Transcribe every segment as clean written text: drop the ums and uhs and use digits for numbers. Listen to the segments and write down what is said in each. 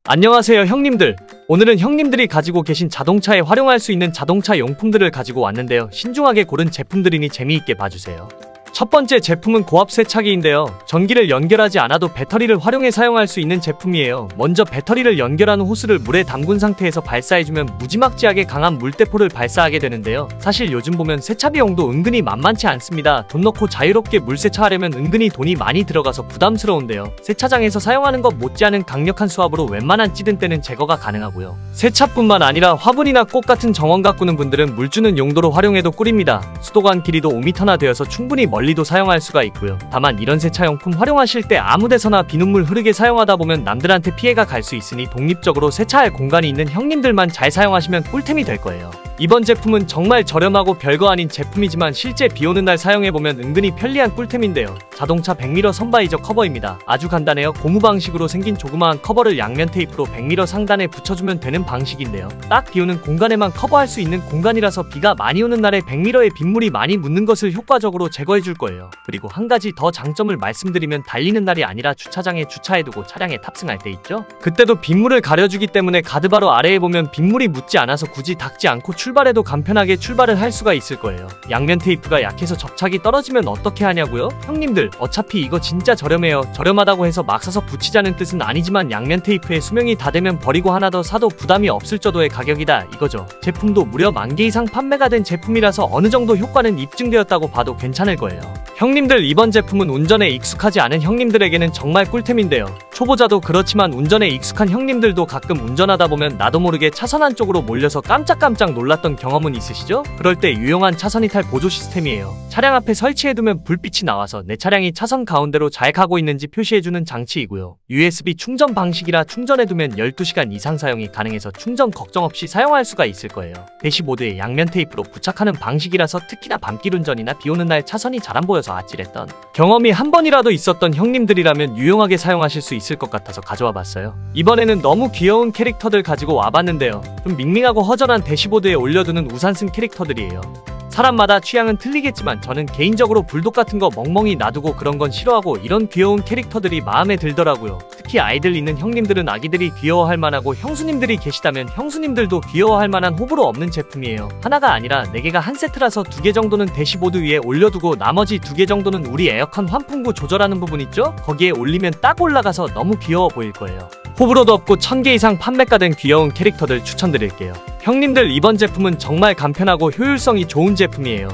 안녕하세요 형님들. 오늘은 형님들이 가지고 계신 자동차에 활용할 수 있는 자동차 용품들을 가지고 왔는데요. 신중하게 고른 제품들이니 재미있게 봐주세요. 첫 번째 제품은 고압 세차기인데요. 전기를 연결하지 않아도 배터리를 활용해 사용할 수 있는 제품이에요. 먼저 배터리를 연결한 호스를 물에 담근 상태에서 발사해주면 무지막지하게 강한 물대포를 발사하게 되는데요. 사실 요즘 보면 세차 비용도 은근히 만만치 않습니다. 돈 넣고 자유롭게 물 세차하려면 은근히 돈이 많이 들어가서 부담스러운데요. 세차장에서 사용하는 것 못지않은 강력한 수압으로 웬만한 찌든 때는 제거가 가능하고요. 세차뿐만 아니라 화분이나 꽃 같은 정원 가꾸는 분들은 물 주는 용도로 활용해도 꿀입니다. 수도관 길이도 5m나 되어서 충분히 멀리도 사용할 수가 있고요. 다만 이런 세차용품 활용하실 때 아무데서나 비눗물 흐르게 사용하다 보면 남들한테 피해가 갈 수 있으니 독립적으로 세차할 공간이 있는 형님들만 잘 사용하시면 꿀템이 될 거예요. 이번 제품은 정말 저렴하고 별거 아닌 제품이지만 실제 비오는 날 사용해보면 은근히 편리한 꿀템인데요. 자동차 백미러 선바이저 커버입니다. 아주 간단해요. 고무 방식으로 생긴 조그마한 커버를 양면 테이프로 백미러 상단에 붙여주면 되는 방식인데요. 딱 비오는 공간에만 커버할 수 있는 공간이라서 비가 많이 오는 날에 백미러에 빗물이 많이 묻는 것을 효과적으로 제거해줄 거예요. 그리고 한 가지 더 장점을 말씀드리면 달리는 날이 아니라 주차장에 주차해두고 차량에 탑승할 때 있죠? 그때도 빗물을 가려주기 때문에 가드바로 아래에 보면 빗물이 묻지 않아서 굳이 닦지 않고 출발해도 간편하게 출발을 할 수가 있을 거예요. 양면 테이프가 약해서 접착이 떨어지면 어떻게 하냐고요? 형님들, 어차피 이거 진짜 저렴해요. 저렴하다고 해서 막 사서 붙이자는 뜻은 아니지만 양면 테이프의 수명이 다 되면 버리고 하나 더 사도 부담이 없을 정도의 가격이다 이거죠. 제품도 무려 10,000개 이상 판매가 된 제품이라서 어느 정도 효과는 입증되었다고 봐도 괜찮을 거예요. 형님들, 이번 제품은 운전에 익숙하지 않은 형님들에게는 정말 꿀템인데요. 초보자도 그렇지만 운전에 익숙한 형님들도 가끔 운전하다 보면 나도 모르게 차선 한쪽으로 몰려서 깜짝깜짝 놀랐던 경험은 있으시죠? 그럴 때 유용한 차선 이탈 보조 시스템이에요. 차량 앞에 설치해두면 불빛이 나와서 내 차량이 차선 가운데로 잘 가고 있는지 표시해주는 장치이고요. USB 충전 방식이라 충전해두면 12시간 이상 사용이 가능해서 충전 걱정 없이 사용할 수가 있을 거예요. 대시보드에 양면 테이프로 부착하는 방식이라서 특히나 밤길 운전이나 비오는 날 차선이 잘 안 보여서 아찔했던 경험이 한 번이라도 있었던 형님들이라면 유용하게 사용하실 수 있을 것 같아서 가져와 봤어요. 이번에는 너무 귀여운 캐릭터들 가지고 와봤는데요. 좀 밍밍하고 허전한 대시보드에 올려두는 우산 쓴 캐릭터들이에요. 사람마다 취향은 틀리겠지만 저는 개인적으로 불독 같은 거 멍멍이 놔두고 그런 건 싫어하고 이런 귀여운 캐릭터들이 마음에 들더라고요. 특히 아이들 있는 형님들은 아기들이 귀여워할 만하고 형수님들이 계시다면 형수님들도 귀여워할 만한 호불호 없는 제품이에요. 하나가 아니라 4개가 한 세트라서 2개 정도는 대시보드 위에 올려두고 나머지 2개 정도는 우리 에어컨 환풍구 조절하는 부분 있죠? 거기에 올리면 딱 올라가서 너무 귀여워 보일 거예요. 호불호도 없고 1000개 이상 판매가 된 귀여운 캐릭터들 추천드릴게요. 형님들, 이번 제품은 정말 간편하고 효율성이 좋은 제품이에요.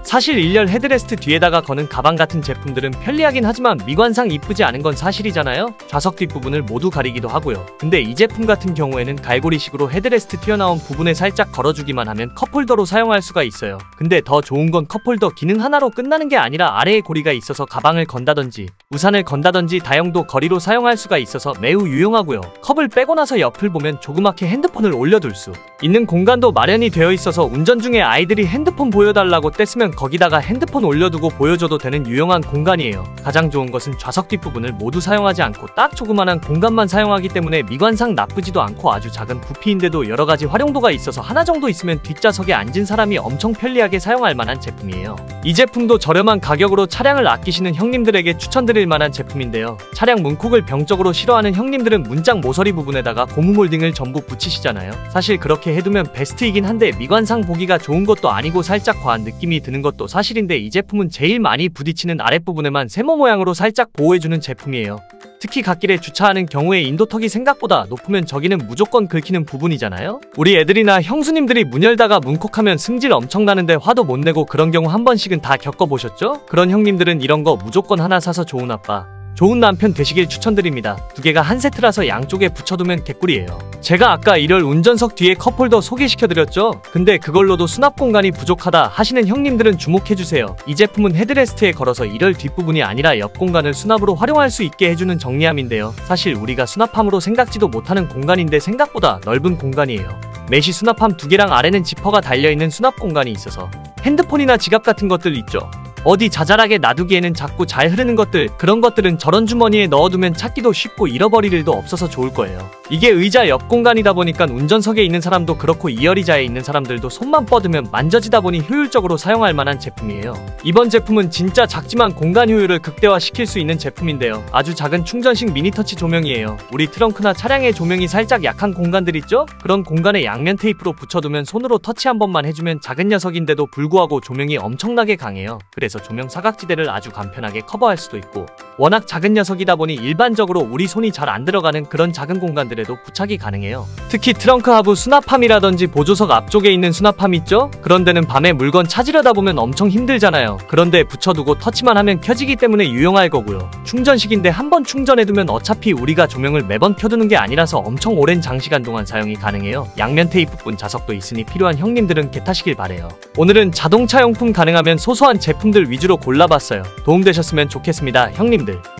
사실 일렬 헤드레스트 뒤에다가 거는 가방 같은 제품들은 편리하긴 하지만 미관상 이쁘지 않은 건 사실이잖아요. 좌석 뒷부분을 모두 가리기도 하고요. 근데 이 제품 같은 경우에는 갈고리식으로 헤드레스트 튀어나온 부분에 살짝 걸어주기만 하면 컵홀더로 사용할 수가 있어요. 근데 더 좋은 건 컵홀더 기능 하나로 끝나는 게 아니라 아래에 고리가 있어서 가방을 건다든지 우산을 건다든지 다용도 거리로 사용할 수가 있어서 매우 유용하고요. 컵을 빼고 나서 옆을 보면 조그맣게 핸드폰을 올려둘 수 있는 공간도 마련이 되어 있어서 운전 중에 아이들이 핸드폰 보여달라고 뗐으면 거기다가 핸드폰 올려두고 보여줘도 되는 유용한 공간이에요. 가장 좋은 것은 좌석 뒷부분을 모두 사용하지 않고 딱 조그만한 공간만 사용하기 때문에 미관상 나쁘지도 않고 아주 작은 부피인데도 여러가지 활용도가 있어서 하나 정도 있으면 뒷좌석에 앉은 사람이 엄청 편리하게 사용할 만한 제품이에요. 이 제품도 저렴한 가격으로 차량을 아끼시는 형님들에게 추천드릴 만한 제품인데요. 차량 문콕을 병적으로 싫어하는 형님들은 문짝 모서리 부분에다가 고무 몰딩을 전부 붙이시잖아요. 사실 그렇게 해두면 베스트이긴 한데 미관상 보기가 좋은 것도 아니고 살짝 과한 느낌이 드는 것도 사실인데 이 제품은 제일 많이 부딪히는 아랫부분에만 세모 모양으로 살짝 보호해주는 제품이에요. 특히 갓길에 주차하는 경우에 인도턱이 생각보다 높으면 저기는 무조건 긁히는 부분이잖아요. 우리 애들이나 형수님들이 문 열다가 문콕하면 승질 엄청나는데 화도 못 내고 그런 경우 한 번씩은 다 겪어보셨죠? 그런 형님들은 이런 거 무조건 하나 사서 좋은 아빠, 좋은 남편 되시길 추천드립니다. 2개가 한 세트라서 양쪽에 붙여두면 개꿀이에요. 제가 아까 1열 운전석 뒤에 컵홀더 소개시켜드렸죠? 근데 그걸로도 수납 공간이 부족하다 하시는 형님들은 주목해주세요. 이 제품은 헤드레스트에 걸어서 1열 뒷부분이 아니라 옆 공간을 수납으로 활용할 수 있게 해주는 정리함인데요. 사실 우리가 수납함으로 생각지도 못하는 공간인데 생각보다 넓은 공간이에요. 메쉬 수납함 2개랑 아래는 지퍼가 달려있는 수납 공간이 있어서 핸드폰이나 지갑 같은 것들 있죠? 어디 자잘하게 놔두기에는 작고 잘 흐르는 것들, 그런 것들은 저런 주머니에 넣어두면 찾기도 쉽고 잃어버릴 일도 없어서 좋을 거예요. 이게 의자 옆 공간이다 보니까 운전석에 있는 사람도 그렇고 2열의자에 있는 사람들도 손만 뻗으면 만져지다 보니 효율적으로 사용할 만한 제품이에요. 이번 제품은 진짜 작지만 공간 효율을 극대화시킬 수 있는 제품인데요. 아주 작은 충전식 미니터치 조명이에요. 우리 트렁크나 차량의 조명이 살짝 약한 공간들 있죠? 그런 공간에 양면 테이프로 붙여두면 손으로 터치 한 번만 해주면 작은 녀석인데도 불구하고 조명이 엄청나게 강해요. 그래서 조명 사각지대를 아주 간편하게 커버할 수도 있고, 워낙 작은 녀석이다 보니 일반적으로 우리 손이 잘 안 들어가는 그런 작은 공간들에도 부착이 가능해요. 특히 트렁크 하부 수납함이라든지 보조석 앞쪽에 있는 수납함 있죠? 그런 데는 밤에 물건 찾으려다 보면 엄청 힘들잖아요. 그런데 붙여두고 터치만 하면 켜지기 때문에 유용할 거고요. 충전식인데 한번 충전해두면 어차피 우리가 조명을 매번 켜두는 게 아니라서 엄청 오랜 장시간 동안 사용이 가능해요. 양면 테이프뿐 자석도 있으니 필요한 형님들은 개타시길 바래요. 오늘은 자동차 용품 가능하면 소소한 제품들 위주로 골라봤어요. 도움되셨으면 좋겠습니다, 형님들.